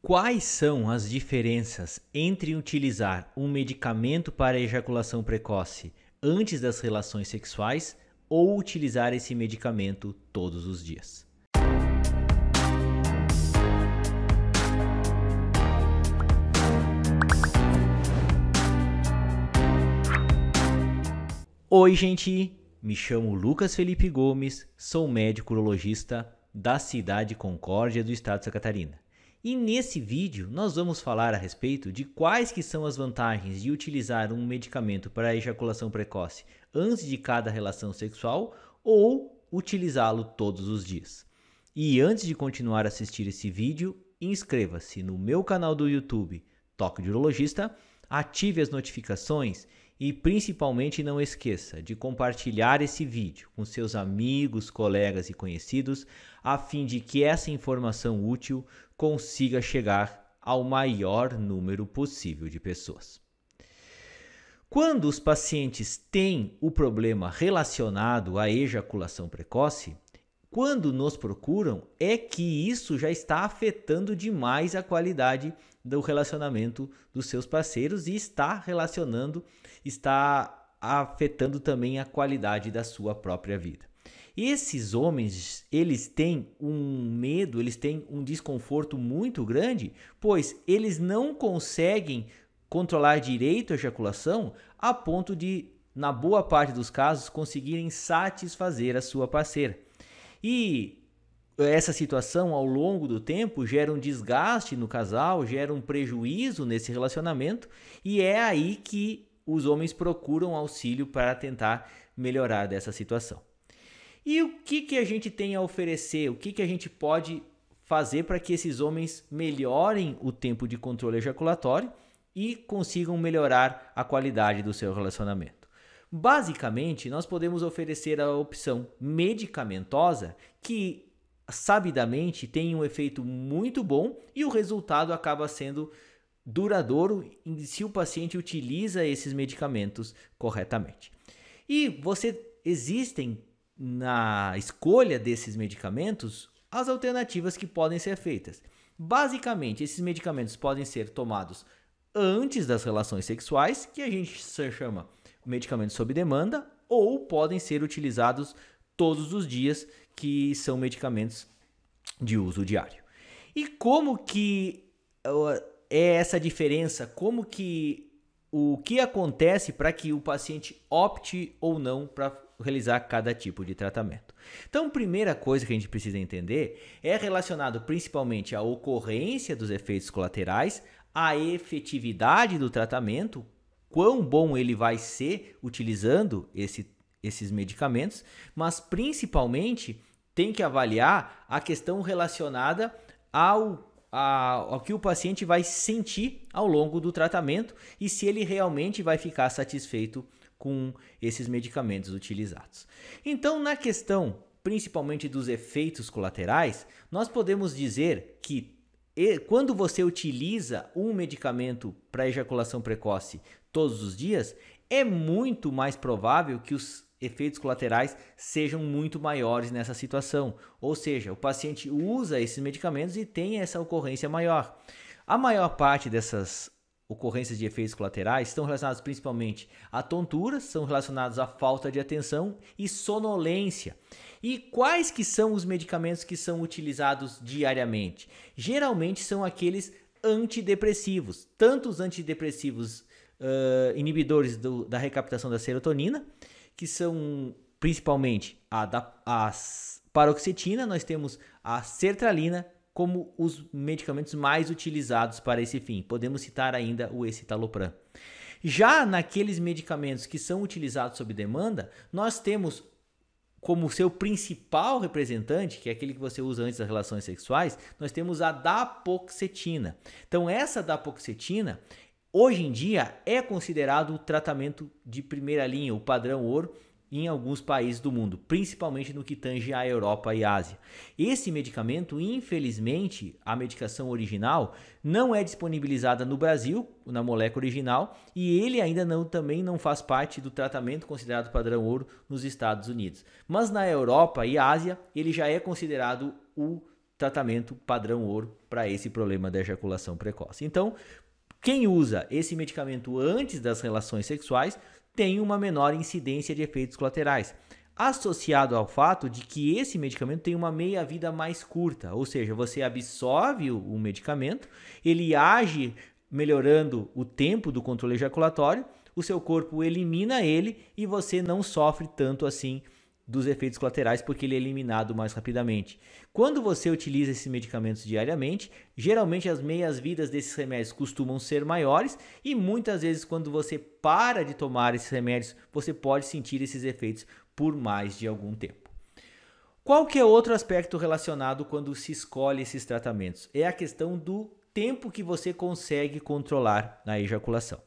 Quais são as diferenças entre utilizar um medicamento para ejaculação precoce antes das relações sexuais ou utilizar esse medicamento todos os dias? Oi, gente! Me chamo Lucas Felipe Gomes, sou médico urologista da cidade Concórdia do estado de Santa Catarina. E nesse vídeo nós vamos falar a respeito de quais que são as vantagens de utilizar um medicamento para ejaculação precoce antes de cada relação sexual ou utilizá-lo todos os dias. E antes de continuar a assistir esse vídeo, inscreva-se no meu canal do YouTube Toque de Urologista, ative as notificações e principalmente não esqueça de compartilhar esse vídeo com seus amigos, colegas e conhecidos, a fim de que essa informação útil consiga chegar ao maior número possível de pessoas. Quando os pacientes têm o problema relacionado à ejaculação precoce, quando nos procuram, é que isso já está afetando demais a qualidade do relacionamento dos seus parceiros e está afetando também a qualidade da sua própria vida. Esses homens, eles têm um medo, eles têm um desconforto muito grande, pois eles não conseguem controlar direito a ejaculação a ponto de, na boa parte dos casos, conseguirem satisfazer a sua parceira. E essa situação, ao longo do tempo, gera um desgaste no casal, gera um prejuízo nesse relacionamento, e é aí que os homens procuram auxílio para tentar melhorar dessa situação. E o que a gente tem a oferecer? O que a gente pode fazer para que esses homens melhorem o tempo de controle ejaculatório e consigam melhorar a qualidade do seu relacionamento? Basicamente, nós podemos oferecer a opção medicamentosa que, sabidamente, tem um efeito muito bom e o resultado acaba sendo duradouro se o paciente utiliza esses medicamentos corretamente. E existem na escolha desses medicamentos as alternativas que podem ser feitas. Basicamente, esses medicamentos podem ser tomados antes das relações sexuais, que a gente chama medicamentos sob demanda, ou podem ser utilizados todos os dias, que são medicamentos de uso diário. E como que é essa diferença? O que acontece para que o paciente opte ou não para realizar cada tipo de tratamento? Então, a primeira coisa que a gente precisa entender é relacionado principalmente à ocorrência dos efeitos colaterais, à efetividade do tratamento, quão bom ele vai ser utilizando esses medicamentos, mas principalmente tem que avaliar a questão relacionada ao que o paciente vai sentir ao longo do tratamento e se ele realmente vai ficar satisfeito com esses medicamentos utilizados. Então, na questão principalmente dos efeitos colaterais, nós podemos dizer que quando você utiliza um medicamento para ejaculação precoce todos os dias, é muito mais provável que os efeitos colaterais sejam muito maiores nessa situação. Ou seja, o paciente usa esses medicamentos e tem essa ocorrência maior. A maior parte dessas ocorrências de efeitos colaterais estão relacionadas principalmente a tonturas, são relacionados à falta de atenção e sonolência. E quais que são os medicamentos que são utilizados diariamente? Geralmente são aqueles antidepressivos, tanto os antidepressivos inibidores da recaptação da serotonina, que são principalmente a paroxetina, nós temos a sertralina como os medicamentos mais utilizados para esse fim. Podemos citar ainda o escitalopram. Já naqueles medicamentos que são utilizados sob demanda, nós temos como seu principal representante, que é aquele que você usa antes das relações sexuais, nós temos a dapoxetina. Então, essa dapoxetina, hoje em dia, é considerado o tratamento de primeira linha, o padrão ouro, em alguns países do mundo, principalmente no que tange à Europa e Ásia. Esse medicamento, infelizmente, a medicação original, não é disponibilizada no Brasil, na molécula original, e ele ainda também não faz parte do tratamento considerado padrão ouro nos Estados Unidos. Mas na Europa e Ásia, ele já é considerado o tratamento padrão ouro para esse problema da ejaculação precoce. Então, quem usa esse medicamento antes das relações sexuais tem uma menor incidência de efeitos colaterais, associado ao fato de que esse medicamento tem uma meia-vida mais curta, ou seja, você absorve o medicamento, ele age melhorando o tempo do controle ejaculatório, o seu corpo elimina ele e você não sofre tanto assim dos efeitos colaterais porque ele é eliminado mais rapidamente. Quando você utiliza esses medicamentos diariamente, geralmente as meias-vidas desses remédios costumam ser maiores e muitas vezes quando você para de tomar esses remédios, você pode sentir esses efeitos por mais de algum tempo. Qual que é outro aspecto relacionado quando se escolhe esses tratamentos? É a questão do tempo que você consegue controlar a ejaculação.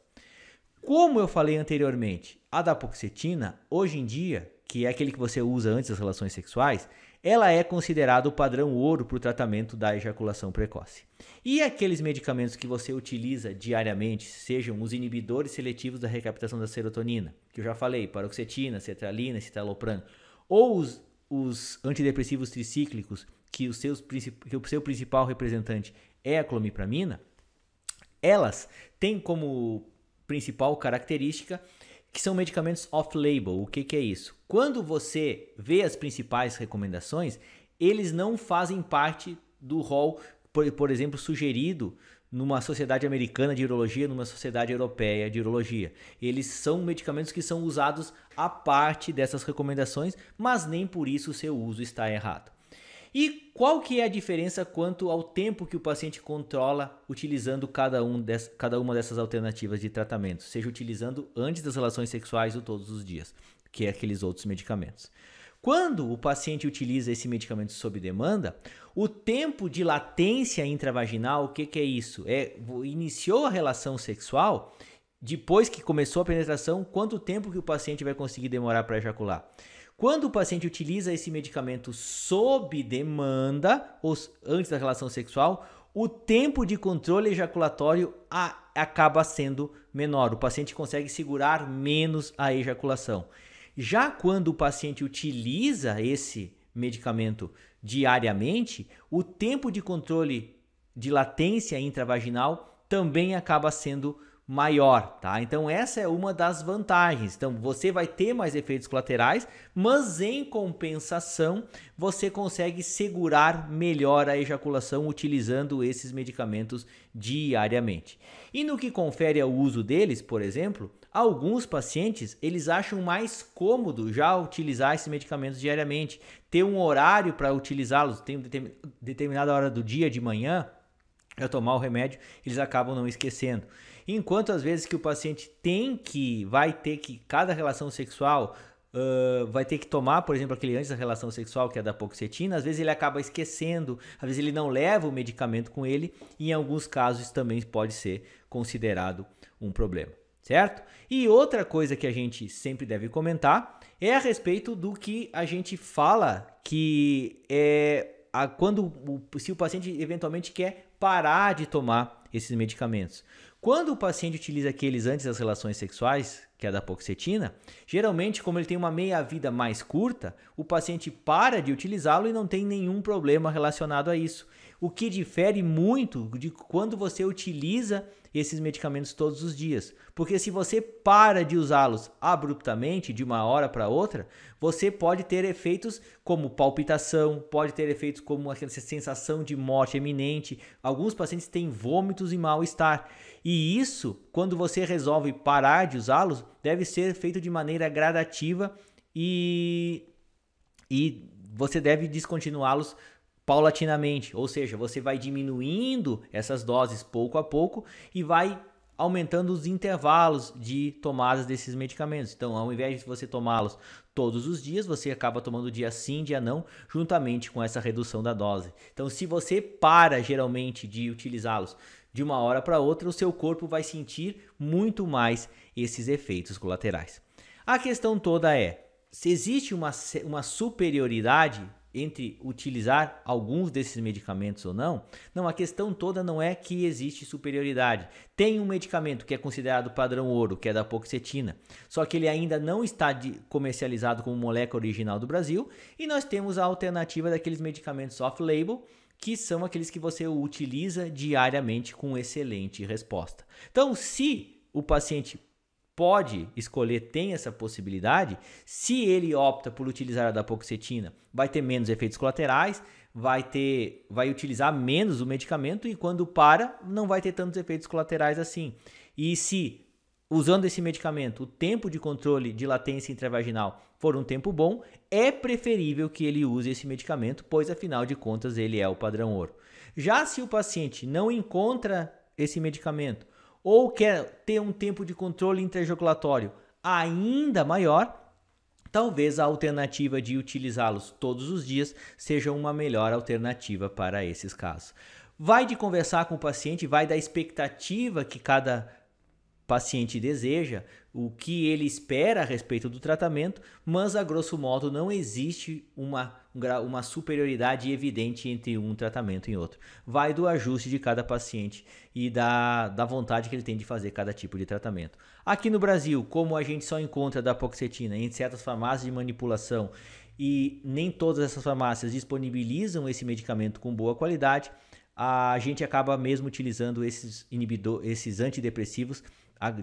Como eu falei anteriormente, a dapagliflozina, hoje em dia, que é aquele que você usa antes das relações sexuais, ela é considerada o padrão ouro para o tratamento da ejaculação precoce. E aqueles medicamentos que você utiliza diariamente, sejam os inibidores seletivos da recaptação da serotonina, que eu já falei, paroxetina, sertralina, citalopram, ou os antidepressivos tricíclicos, que o seu principal representante é a clomipramina, elas têm como principal característica que são medicamentos off-label. O que é isso? Quando você vê as principais recomendações, eles não fazem parte do rol, por exemplo, sugerido numa sociedade americana de urologia, numa sociedade europeia de urologia. Eles são medicamentos que são usados à parte dessas recomendações, mas nem por isso o seu uso está errado. E qual que é a diferença quanto ao tempo que o paciente controla utilizando cada uma dessas alternativas de tratamento, seja utilizando antes das relações sexuais ou todos os dias, que é aqueles outros medicamentos? Quando o paciente utiliza esse medicamento sob demanda, o tempo de latência intravaginal, o que é isso? Iniciou a relação sexual, depois que começou a penetração, quanto tempo que o paciente vai conseguir demorar para ejacular? Quando o paciente utiliza esse medicamento sob demanda, ou antes da relação sexual, o tempo de controle ejaculatório acaba sendo menor. O paciente consegue segurar menos a ejaculação. Já quando o paciente utiliza esse medicamento diariamente, o tempo de controle de latência intravaginal também acaba sendo maior, tá? Então essa é uma das vantagens. Então você vai ter mais efeitos colaterais, mas em compensação você consegue segurar melhor a ejaculação utilizando esses medicamentos diariamente. E no que confere ao uso deles, por exemplo, alguns pacientes eles acham mais cômodo já utilizar esses medicamentos diariamente, ter um horário para utilizá-los, tem determinada hora do dia, de manhã, para tomar o remédio, eles acabam não esquecendo. Enquanto às vezes que o paciente vai ter que, cada relação sexual, vai ter que tomar, por exemplo, aquele antes da relação sexual, que é da dapagliflozina, às vezes ele acaba esquecendo, às vezes ele não leva o medicamento com ele, e em alguns casos isso também pode ser considerado um problema, certo? E outra coisa que a gente sempre deve comentar é a respeito do que a gente fala que se o paciente eventualmente quer parar de tomar esses medicamentos. Quando o paciente utiliza aqueles antes das relações sexuais, que é a dapagliflozina, geralmente, como ele tem uma meia-vida mais curta, o paciente para de utilizá-lo e não tem nenhum problema relacionado a isso. O que difere muito de quando você utiliza esses medicamentos todos os dias. Porque se você para de usá-los abruptamente, de uma hora para outra, você pode ter efeitos como palpitação, pode ter efeitos como aquela sensação de morte iminente. Alguns pacientes têm vômitos e mal-estar. E isso, quando você resolve parar de usá-los, deve ser feito de maneira gradativa e você deve descontinuá-los paulatinamente, ou seja, você vai diminuindo essas doses pouco a pouco e vai aumentando os intervalos de tomadas desses medicamentos. Então, ao invés de você tomá-los todos os dias, você acaba tomando dia sim, dia não, juntamente com essa redução da dose. Então, se você para geralmente de utilizá-los de uma hora para outra, o seu corpo vai sentir muito mais esses efeitos colaterais. A questão toda é, se existe uma superioridade entre utilizar alguns desses medicamentos ou não, a questão toda não é que existe superioridade. Tem um medicamento que é considerado padrão ouro, que é da dapagliflozina, só que ele ainda não está comercializado como molécula original do Brasil, e nós temos a alternativa daqueles medicamentos off-label, que são aqueles que você utiliza diariamente com excelente resposta. Então, se o paciente pode escolher, tem essa possibilidade, se ele opta por utilizar a dapagliflozina, vai ter menos efeitos colaterais, vai utilizar menos o medicamento e quando para, não vai ter tantos efeitos colaterais assim. E se usando esse medicamento, o tempo de controle de latência intravaginal for um tempo bom, é preferível que ele use esse medicamento, pois afinal de contas ele é o padrão ouro. Já se o paciente não encontra esse medicamento ou quer ter um tempo de controle intraejaculatório ainda maior, talvez a alternativa de utilizá-los todos os dias seja uma melhor alternativa para esses casos. Vai de conversar com o paciente, vai da expectativa que cada paciente deseja, o que ele espera a respeito do tratamento, mas a grosso modo não existe uma superioridade evidente entre um tratamento e outro. Vai do ajuste de cada paciente e da vontade que ele tem de fazer cada tipo de tratamento. Aqui no Brasil, como a gente só encontra dapagliflozina em certas farmácias de manipulação e nem todas essas farmácias disponibilizam esse medicamento com boa qualidade, a gente acaba mesmo utilizando esses antidepressivos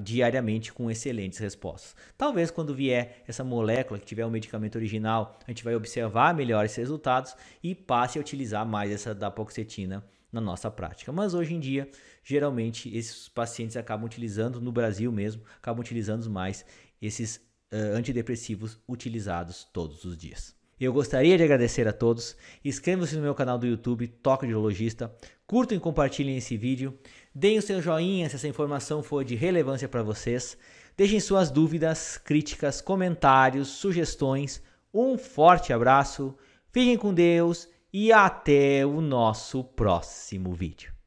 diariamente com excelentes respostas. Talvez quando vier essa molécula, que tiver o medicamento original, a gente vai observar melhor esses resultados e passe a utilizar mais essa dapagliflozina na nossa prática. Mas hoje em dia, geralmente, esses pacientes acabam utilizando, no Brasil mesmo, acabam utilizando mais esses antidepressivos utilizados todos os dias. Eu gostaria de agradecer a todos. Inscrevam-se no meu canal do YouTube, Toque de Urologista. Curtam e compartilhem esse vídeo. Deem o seu joinha se essa informação for de relevância para vocês. Deixem suas dúvidas, críticas, comentários, sugestões. Um forte abraço. Fiquem com Deus e até o nosso próximo vídeo.